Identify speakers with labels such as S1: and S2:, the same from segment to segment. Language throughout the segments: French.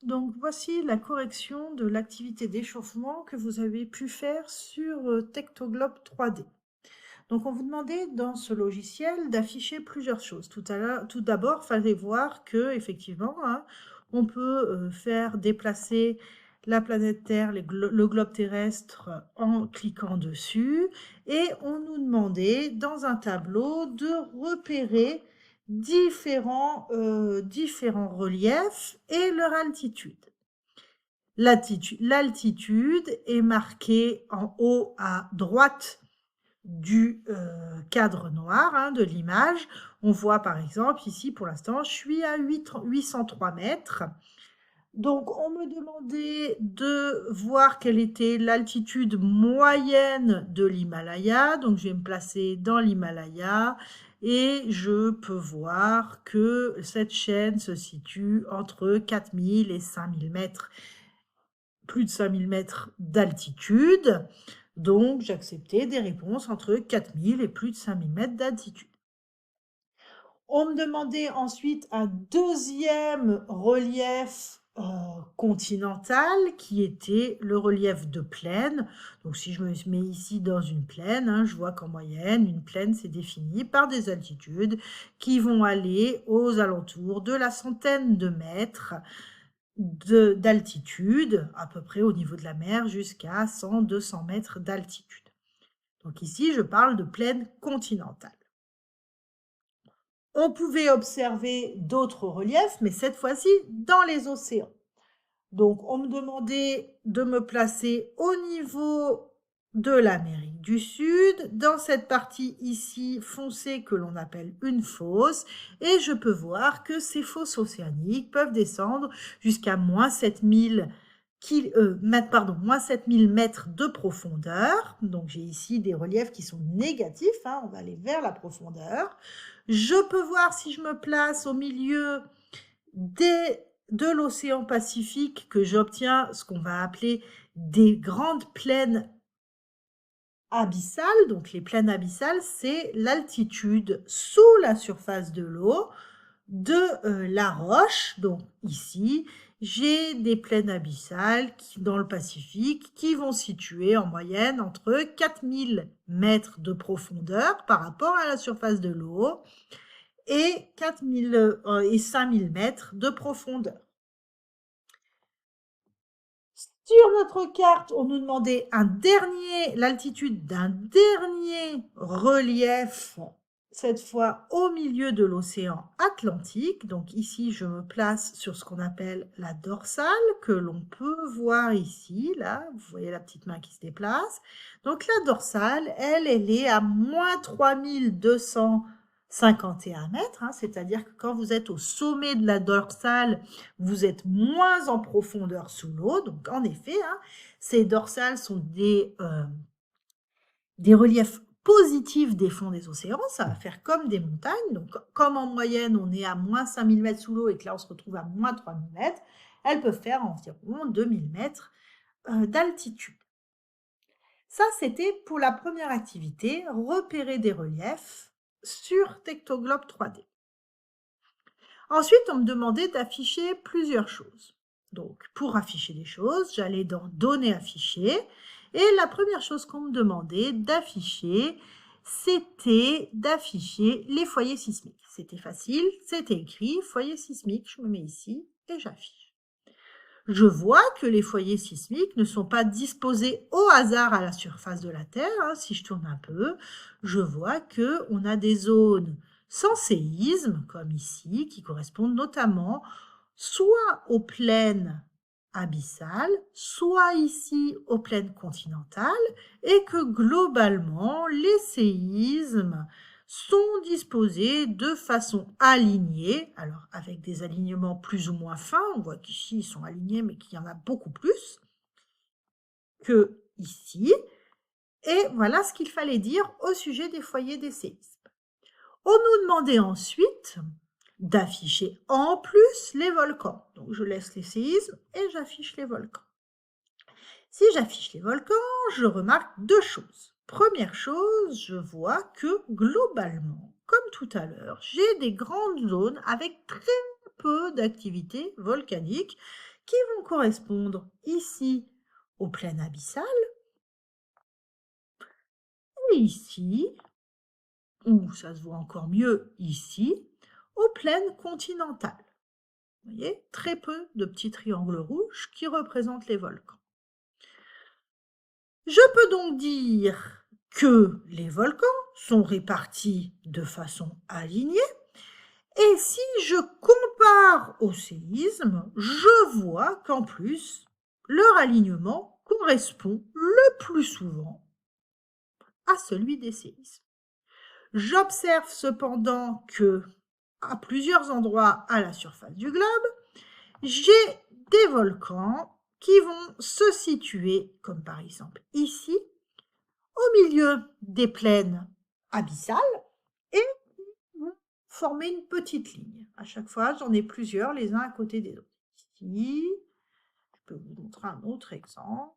S1: Donc voici la correction de l'activité d'échauffement que vous avez pu faire sur Tectoglobe 3D. Donc on vous demandait dans ce logiciel d'afficher plusieurs choses. Tout d'abord, il fallait voir que effectivement, hein, on peut faire déplacer la planète Terre, le globe terrestre en cliquant dessus, et on nous demandait dans un tableau de repérer différents reliefs et leur altitude. L'altitude est marquée en haut à droite du cadre noir, hein, de l'image. On voit par exemple ici, pour l'instant, je suis à 803 mètres. Donc, on me demandait de voir quelle était l'altitude moyenne de l'Himalaya. Donc, je vais me placer dans l'Himalaya et je peux voir que cette chaîne se situe entre 4000 et 5000 mètres, plus de 5000 mètres d'altitude. Donc, j'acceptais des réponses entre 4000 et plus de 5000 mètres d'altitude. On me demandait ensuite un deuxième relief continental qui était le relief de plaine. Donc, si je me mets ici dans une plaine, hein, je vois qu'en moyenne, une plaine, c'est défini par des altitudes qui vont aller aux alentours de la centaine de mètres d'altitude, à peu près au niveau de la mer, jusqu'à 100-200 mètres d'altitude. Donc ici, je parle de plaine continentale. On pouvait observer d'autres reliefs, mais cette fois-ci dans les océans. Donc on me demandait de me placer au niveau de l'Amérique du Sud, dans cette partie ici foncée que l'on appelle une fosse, et je peux voir que ces fosses océaniques peuvent descendre jusqu'à moins 7000 mètres de profondeur. Donc j'ai ici des reliefs qui sont négatifs, hein, on va aller vers la profondeur. Je peux voir si je me place au milieu de l'océan Pacifique que j'obtiens ce qu'on va appeler des grandes plaines abyssales. Donc les plaines abyssales, c'est l'altitude sous la surface de l'eau de la roche. Donc ici, j'ai des plaines abyssales dans le Pacifique qui vont situer en moyenne entre 4000 mètres de profondeur par rapport à la surface de l'eau et 4000 et 5000 mètres de profondeur. Sur notre carte, on nous demandait l'altitude d'un dernier relief, cette fois au milieu de l'océan Atlantique. Donc ici, je me place sur ce qu'on appelle la dorsale, que l'on peut voir ici, là, vous voyez la petite main qui se déplace. Donc la dorsale, elle est à moins 3251 mètres, hein, c'est-à-dire que quand vous êtes au sommet de la dorsale, vous êtes moins en profondeur sous l'eau. Donc en effet, hein, ces dorsales sont des reliefs positifs des fonds des océans, ça va faire comme des montagnes. Donc comme en moyenne, on est à moins 5000 mètres sous l'eau et que là, on se retrouve à moins 3000 mètres, elles peuvent faire environ 2000 mètres d'altitude. Ça, c'était pour la première activité, repérer des reliefs sur Tectoglobe 3D. Ensuite, on me demandait d'afficher plusieurs choses. Donc, pour afficher des choses, j'allais dans Données affichées. Et la première chose qu'on me demandait d'afficher, c'était d'afficher les foyers sismiques. C'était facile, c'était écrit, foyer sismique, je me mets ici et j'affiche. Je vois que les foyers sismiques ne sont pas disposés au hasard à la surface de la Terre. Hein. Si je tourne un peu, je vois qu'on a des zones sans séisme, comme ici, qui correspondent notamment soit aux plaines abyssales, soit ici aux plaines continentales, et que globalement, les séismes sont disposés de façon alignée, alors avec des alignements plus ou moins fins, on voit qu'ici ils sont alignés mais qu'il y en a beaucoup plus que ici, et voilà ce qu'il fallait dire au sujet des foyers des séismes. On nous demandait ensuite d'afficher en plus les volcans, donc je laisse les séismes et j'affiche les volcans. Si j'affiche les volcans, je remarque deux choses. Première chose, je vois que globalement, comme tout à l'heure, j'ai des grandes zones avec très peu d'activité volcanique qui vont correspondre ici aux plaines abyssales et ici, ou ça se voit encore mieux ici, aux plaines continentales. Vous voyez, très peu de petits triangles rouges qui représentent les volcans. Je peux donc dire que les volcans sont répartis de façon alignée et si je compare au séisme, je vois qu'en plus, leur alignement correspond le plus souvent à celui des séismes. J'observe cependant que, à plusieurs endroits à la surface du globe, j'ai des volcans qui vont se situer, comme par exemple ici, au milieu des plaines abyssales et vont former une petite ligne. À chaque fois, j'en ai plusieurs, les uns à côté des autres. Ici, je peux vous montrer un autre exemple.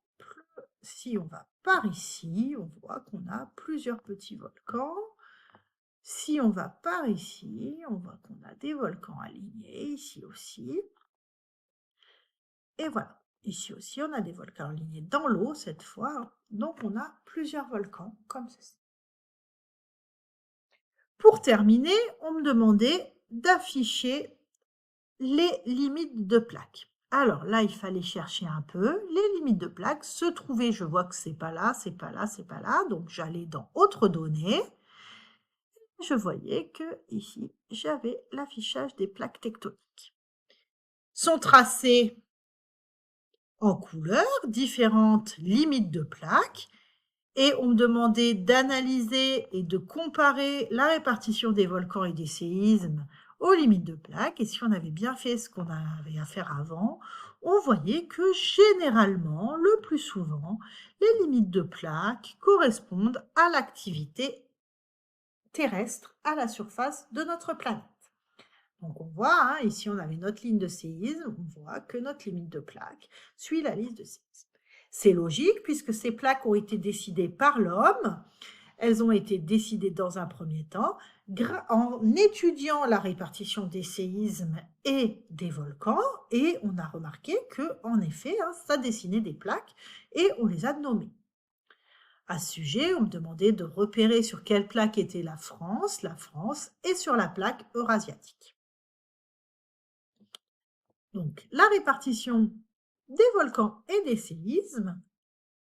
S1: Si on va par ici, on voit qu'on a plusieurs petits volcans. Si on va par ici, on voit qu'on a des volcans alignés, ici aussi. Et voilà, ici aussi, on a des volcans alignés dans l'eau cette fois. Donc, on a plusieurs volcans comme ceci. Pour terminer, on me demandait d'afficher les limites de plaques. Alors là, il fallait chercher un peu. Les limites de plaques se trouvaient, je vois que c'est pas là, c'est pas là, c'est pas là. Donc, j'allais dans Autres données. Je voyais que ici, j'avais l'affichage des plaques tectoniques. Sont tracées en couleurs différentes limites de plaques et on me demandait d'analyser et de comparer la répartition des volcans et des séismes aux limites de plaques. Et si on avait bien fait ce qu'on avait à faire avant, on voyait que généralement, le plus souvent, les limites de plaques correspondent à l'activité terrestre à la surface de notre planète. Donc on voit, hein, ici on avait notre ligne de séisme, on voit que notre limite de plaques suit la liste de séisme. C'est logique puisque ces plaques ont été décidées par l'homme, elles ont été décidées dans un premier temps en étudiant la répartition des séismes et des volcans et on a remarqué que en effet, hein, ça dessinait des plaques et on les a nommées. À ce sujet, on me demandait de repérer sur quelle plaque était la France est sur la plaque eurasiatique. Donc, la répartition des volcans et des séismes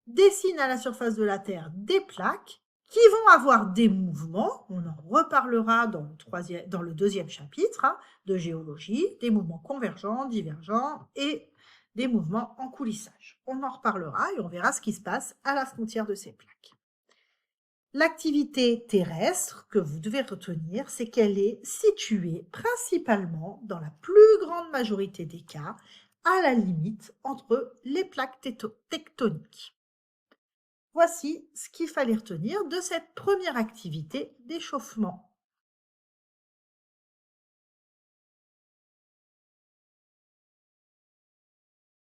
S1: dessine à la surface de la Terre des plaques qui vont avoir des mouvements, on en reparlera dans le deuxième chapitre hein, de géologie, des mouvements convergents, divergents et des mouvements en coulissage. On en reparlera et on verra ce qui se passe à la frontière de ces plaques. L'activité terrestre que vous devez retenir, c'est qu'elle est située principalement, dans la plus grande majorité des cas, à la limite entre les plaques tectoniques. Voici ce qu'il fallait retenir de cette première activité d'échauffement